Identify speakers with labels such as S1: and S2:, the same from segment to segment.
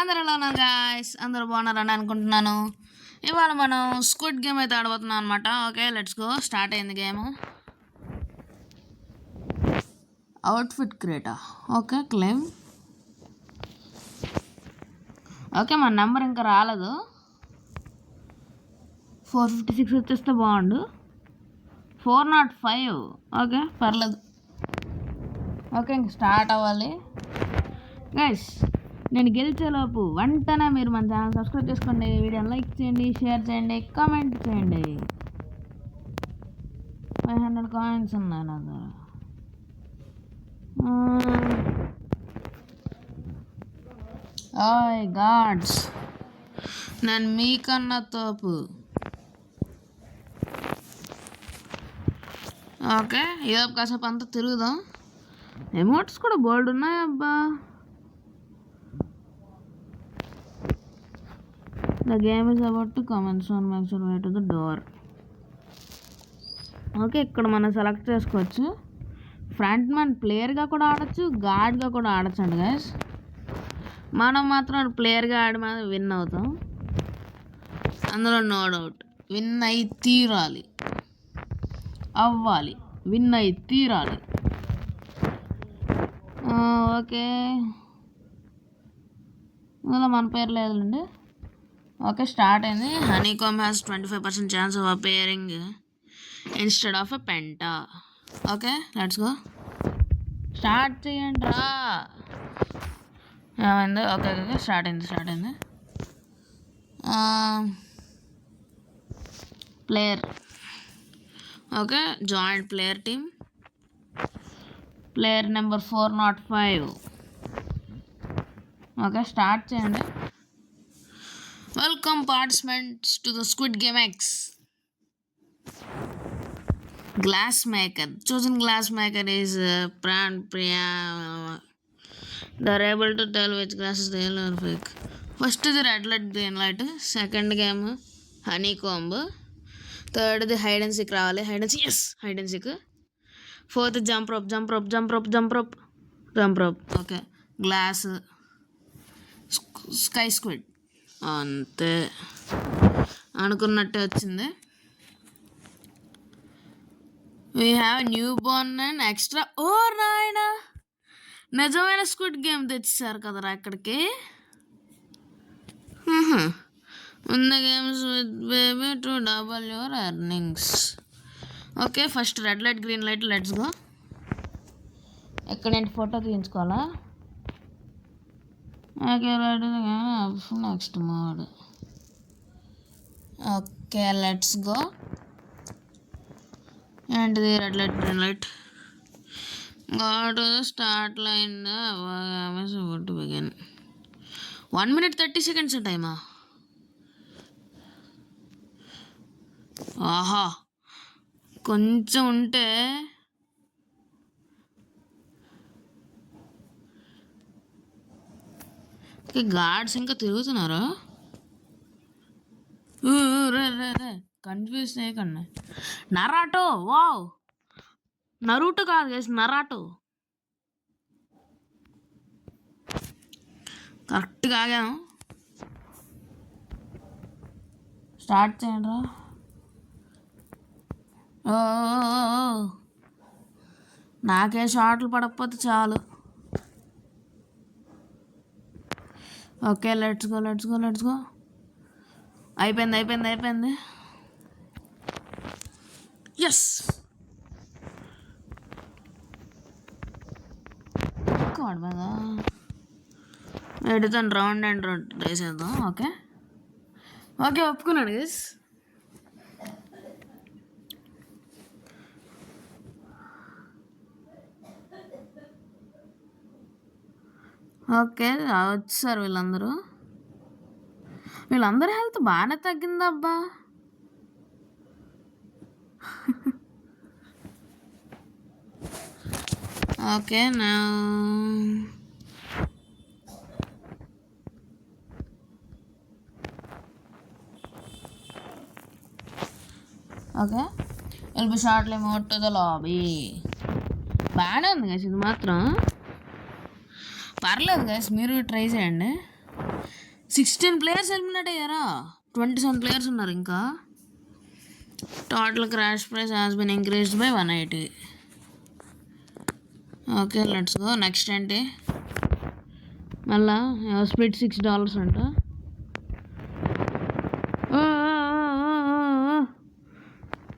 S1: అందరూ ఎలా ఉన్నారు గాయ్స్? అందరూ బాగున్నారని అనుకుంటున్నాను. ఇవాళ మనం స్క్విడ్ గేమ్ అయితే ఆడబోతున్నాం అనమాట. Okay, let's go. స్టార్ట్ అయింది గేమ్. అవుట్ఫిట్ క్రియేటా. Okay, claim. ఓకే, మన నెంబర్ ఇంకా రాలేదు. 456 వచ్చేస్తే బాగుండు. 405. ఓకే, పర్లేదు. ఓకే, ఇంక స్టార్ట్ అవ్వాలి గైస్. నేను గెలిచేలోపు వెంటనే మీరు మన ఛానల్ సబ్స్క్రైబ్ చేసుకోండి, వీడియోని లైక్ చేయండి, షేర్ చేయండి, కామెంట్ చేయండి. 500 కాయిన్స్ ఉన్నాయి నా దగ్గర. ఓయ్ గాడ్స్, నేను మీకన్నా తోపు. ఓకే, ఏదో కాసేపు అంతా తిరుగుదాం. ఎమోట్స్ కూడా బోల్డ్ ఉన్నాయి అబ్బా. The game is about to commence on make your way to the door. Okay, ఇక్కడ మనం సెలెక్ట్ చేసుకోవచ్చు. ఫ్రంట్ మ్యాన్ ప్లేయర్గా కూడా ఆడచ్చు, గార్డ్గా కూడా ఆడచ్చు అండి గైస్. మనం మాత్రం ప్లేయర్గా ఆడి మీద విన్ అవుతాం, అందులో నో డౌట్. విన్ అయి తీరాలి, అవ్వాలి, విన్ అయి తీరాలి. ఓకే, అందులో మన పేరు లేదులేండి. ఓకే, స్టార్ట్ అయింది. Honeycomb has 25% chance of appearing instead of a Penta. Okay, let's go. Start చేయండి రా. ఏమైంది? ఓకే ఓకే, స్టార్ట్ అయింది. Player. Okay, joint player team. Player number 405. Okay, start చేయండి. Welcome participants to the Squid Game X. Glassmaker. Chosen glassmaker is Pran Priya. They are able to tell which glass is real or fake. First is the red light, green light. Second game honeycomb. Third the hide and seek రావాలి. Hide and seek. Yes, hide and seek. Fourth jump rope. Okay. Glass. Sky squid. అంతే, అనుకున్నట్టే వచ్చింది. We have newborn and extra. ఓ నాయనా, నిజమైన squid game తెచ్చేసారు కదరా ఇక్కడికి. ఉన్న games with baby to double your earnings. Okay, first red light green light, let's go. ఎక్కడేంటి ఫోటో తీయించుకోవాలా? Next mode. Okay, let's go. ఏంటిది? Red light green light. Go to start line to begin. 1 minute 30 seconds టైమా? ఆహా, కొంచెం ఉంటే. Guards ఇంకా తిరుగుతున్నారు. రే confuse చేయకండి. నరాటో. వావ్, నరూటో కాదు గైస్, నరాటో. కరెక్ట్గా ఆగాను. స్టార్ట్ చేయండి. నాకే షార్ట్లు పడకపోతే చాలు. Okay, let's go. అయిపోయింది. ఎస్, కార్డ్ మీద ఎడుతాను. రౌండ్ అండ్ రౌండ్ వేసేద్దాం. ఓకే ఒప్పుకున్నాడు గైస్. ఓకే, వచ్చారు వీళ్ళందరూ హెల్త్ బాగానే తగ్గిందబ్బా. ఓకే, నా okay, will be shortly move to the lobby. బాగానే ఉంది గైస్, ఇది మాత్రం పర్లేదు గైస్, మీరు ట్రై చేయండి. 16 ప్లేయర్స్ ఎలిమినేట్ అయ్యారా? 27 ప్లేయర్స్ ఉన్నారు ఇంకా. Total crash price has been increased by 180. Okay let's go. Next ఏంటి? మళ్ళా స్ప్లిట్ $6 అంట.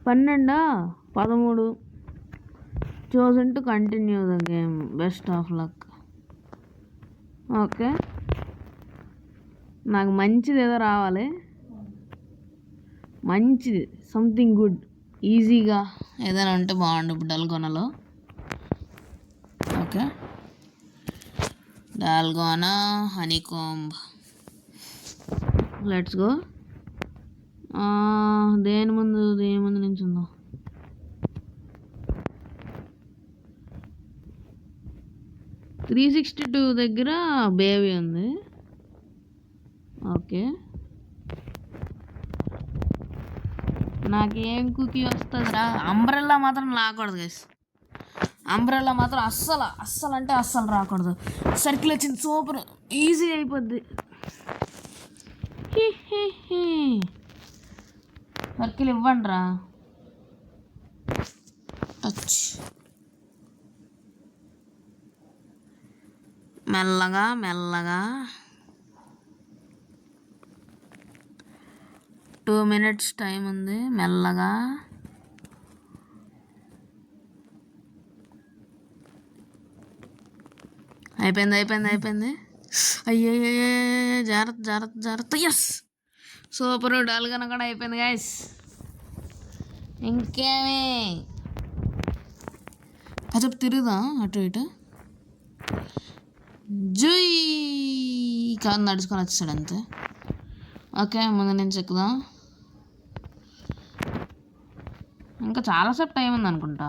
S1: 12 13 chosen to continue the game. Best of luck. Okay, నాకు మంచిది ఏదో రావాలి, మంచిది సంథింగ్ గుడ్ ఈజీగా ఏదైనా ఉంటే బాగుండు ఇప్పుడు డల్గొనలో. Okay, dalgona honeycomb. Let's go. దేని ముందు నుంచి ఉందాం. $362 దగ్గర బేబీ ఉంది. ఓకే, నాకేం కుకీ వస్తుందిరా? అంబ్రెల్లా మాత్రం రాకూడదు గైస్, అంబ్రెల్లా మాత్రం అస్సలు అంటే అస్సలు రాకూడదు. సర్కిల్ వచ్చింది, సూపర్ ఈజీ అయిపోద్ది. సర్కిల్ ఇవ్వండి రా. టచ్ మెల్లగా 2 minutes టైం ఉంది. మెల్లగా అయిపోయింది. అయ్యే జాగ్రత్త. Yes, super. డాల్గొనా కూడా అయిపోయింది గైస్. ఇంకేమి కాసేపు తిరుగుదాం అటు ఇటు. జూయ్ కాదు, నడుచుకొని వచ్చేసాడు అంతే. ఓకే, ముందు నుంచి ఎక్కుదాం. ఇంకా చాలాసేపు టైం ఉంది అనుకుంటా.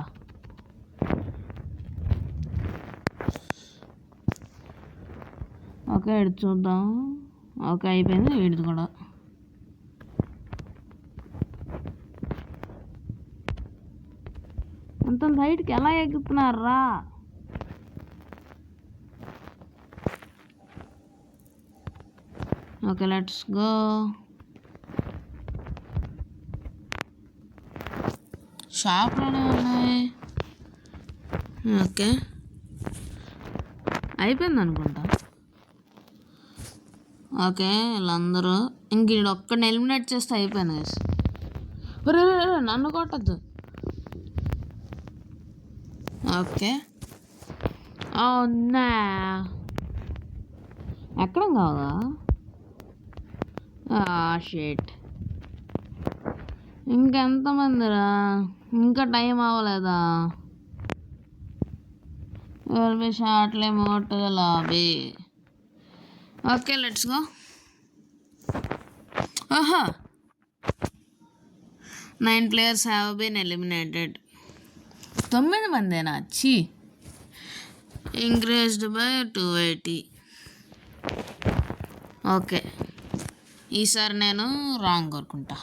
S1: ఓకే, ఇటు చూద్దాం. ఓకే, అయిపోయింది వీడిది కూడా. అంత హైట్కి ఎలా ఎక్కుతున్నారా? Okay, let's go. షాప్లోనే ఉన్నాయి. ఓకే, అయిపోయింది అనుకుంటా. ఓకే, వీళ్ళందరూ ఇంక ఒక్కడిని ఎలిమినేట్ చేస్తే అయిపోయింది. నన్ను కొట్టద్దు. ఓకే, అవునా, ఎక్కడం కావదా? షేట్, ఇంకెంతమందిరా? ఇంకా టైం అవ్వలేదా? షార్ట్లే మోట్ lobby. Okay, let's go. 9 players have been eliminated. 9 మందేనా? Increased by 280. ఓకే, ఈసారి నేను రాంగ్ కోరుకుంటా.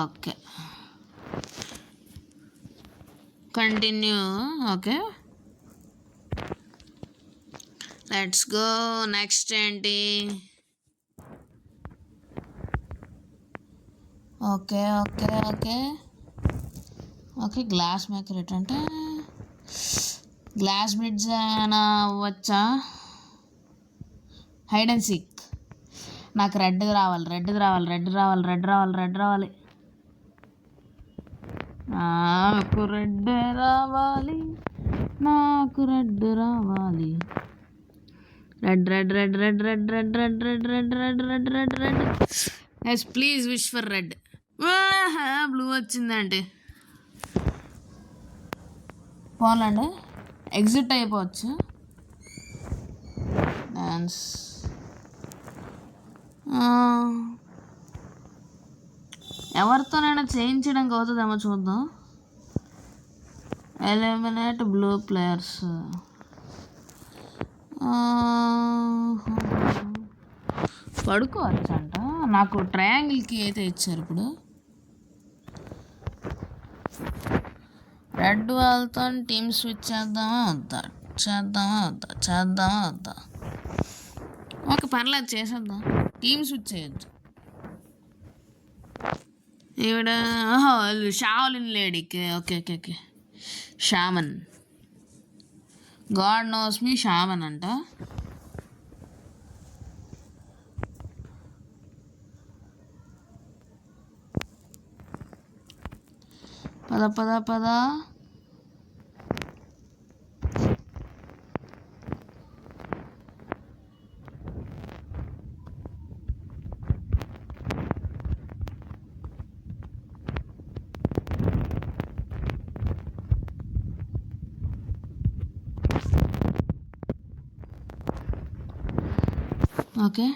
S1: Okay, continue. Okay, let's go. Next ఏంటి? ఓకే గ్లాస్ మేకర్ ఏంటంటే గ్లాస్ బ్రిడ్జ్ అయినా అవ్వచ్చా? Hide and seek. నాకు రెడ్ రావాలి. నాకు రెడ్ రావాలి. Red. Yes, please wish for red. Blue వచ్చిందంటే పోలండి, ఎగ్జిట్ అయిపోవచ్చు. డాన్స్ ఎవరితోనైనా చేయించడానికి అవుతుందేమో చూద్దాం. Eliminate blue players. పడుకోవచ్చంట. నాకు ట్రయాంగిల్కి అయితే ఇచ్చారు. ఇప్పుడు రెడ్ వాళ్ళతో టీమ్ స్విచ్ చేద్దామా వద్దా? చేద్దామా వద్దా, చేద్దామా వద్దా? ఓకే పర్లేదు చేసేద్దాం. టీమ్ స్విచ్ చేయొచ్చు. ఈవిడ షావలిన్ లేడీకి. Okay okay okay shaman. God knows me shaman అంట. పద పద పద. Okay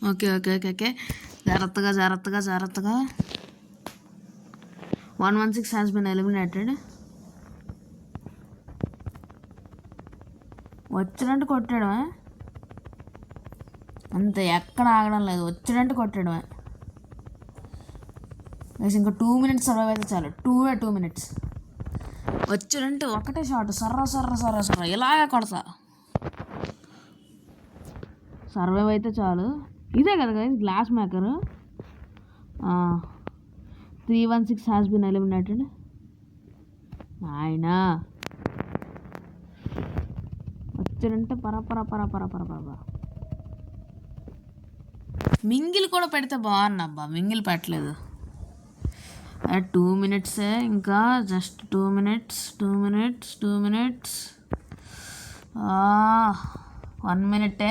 S1: okay okay okay okay జాగ్రత్తగా జాగ్రత్తగా జాగ్రత్తగా. 116 హ్యాస్ బిన్ ఎలిమినేటెడ్. వచ్చినట్టు కొట్టాడమే అంతే, ఎక్కడ ఆగడం లేదు, వచ్చినట్టు కొట్టాడమే. ఇంకా 2 minutes సర్వైవ్ అయితే చాలు. 2 minutes వచ్చినంటే ఒకటే షాట్ సర్ర సర్ర సర్ర సర్ర ఇలాగే కొడతా. సర్వైవ్ అయితే చాలు. ఇదే కదా glass maker. 316 has been eliminated. ఆయన వచ్చారంటే పర మింగిల్ కూడా పెడితే బాగున్నబ్బా. మింగిల్ పెట్టలేదు. 2 minutes ఇంకా just 2 minutes 1 minute.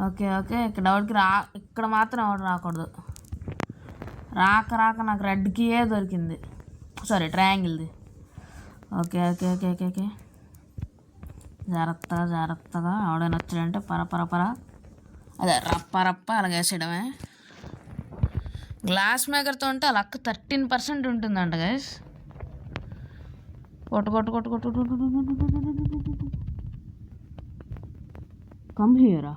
S1: Okay okay ఇక్కడ ఎవరికి ఇక్కడ మాత్రం ఎవరు రాకూడదు. రాక నాకు రెడ్ కీయే దొరికింది, సారీ ట్రయాంగిల్ది. Okay okay okay okay okay జాగ్రత్తగా జాగ్రత్తగా. ఎవడైనా వచ్చాడంటే పర అదే రప్ప అలాగే వేసేయడమే. గ్లాస్ మేకర్తో ఉంటే ఆ లక్ 13% ఉంటుందంట గైస్. కొట్టు కమ్ హియరా.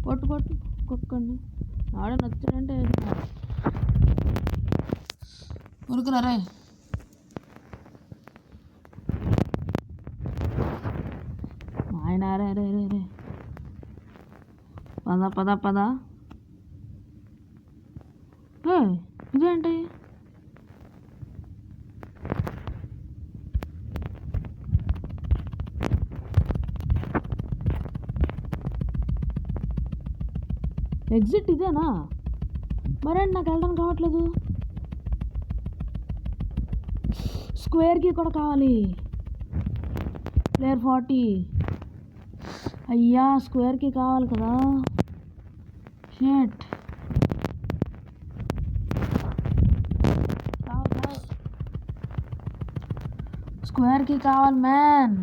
S1: కొట్టు కుక్కండి. ఆడ నచ్చాడంటే ఉరుకురా రే. ఆయన రే రే రే రే పద. ఇదేంటి ఎగ్జిట్ ఇదేనా? మరేంటి నాకు వెళ్ళడానికి కావట్లేదు. స్క్వేర్కి కూడా కావాలి. ప్లేయర్ 40. అయ్యా స్క్వేర్కి కావాలి కదా. షట్ స్క్వేర్కి కావాలి man.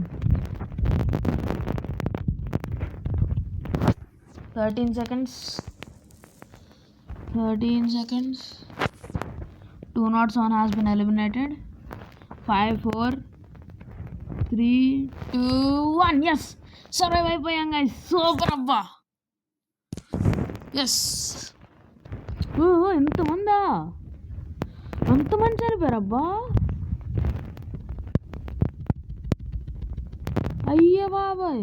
S1: 13 seconds. 207 has been eliminated. 5 4 3 2 1. Yes survive అయిపోయాం గైస్. సూపర్ అబ్బా. ఎస్ ఎంతమందా, అంతమంది చనిపోయారబ్బా. అయ్యే బాబాయ్,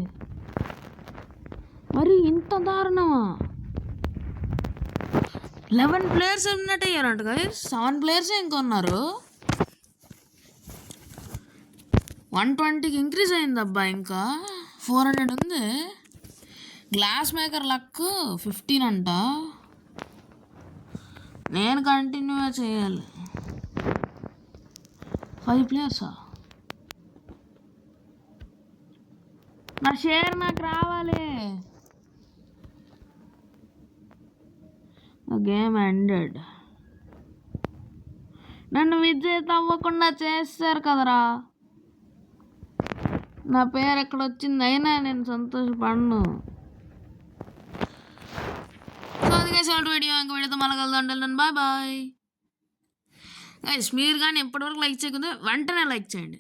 S1: మరి ఇంత దారుణమా? 11 players ఎలిమినేట్ అయ్యారంట గైస్. 7 players ఇంకా ఉన్నారు. 120కి ఇంక్రీజ్ అయిందబ్బా. ఇంకా 400 ఉంది. గ్లాస్ మేకర్ లక్ 15 అంట. నేను కంటిన్యూ చేయాలి. 5 players. నా షేర్ నాకు రావాలి. Game ended. నన్ను విజేత అవ్వకుండా చేస్తారు కదరా. నా పేరు ఎక్కడ వచ్చింది అయినా నేను సంతోషపడను. సో అది వీడియో. ఇంకా వీడియోతో మళ్ళీ కలుద్దాం. Bye bye. గైస్ మీరు కానీ ఎప్పటివరకు లైక్ చేయకుండా వెంటనే లైక్ చేయండి.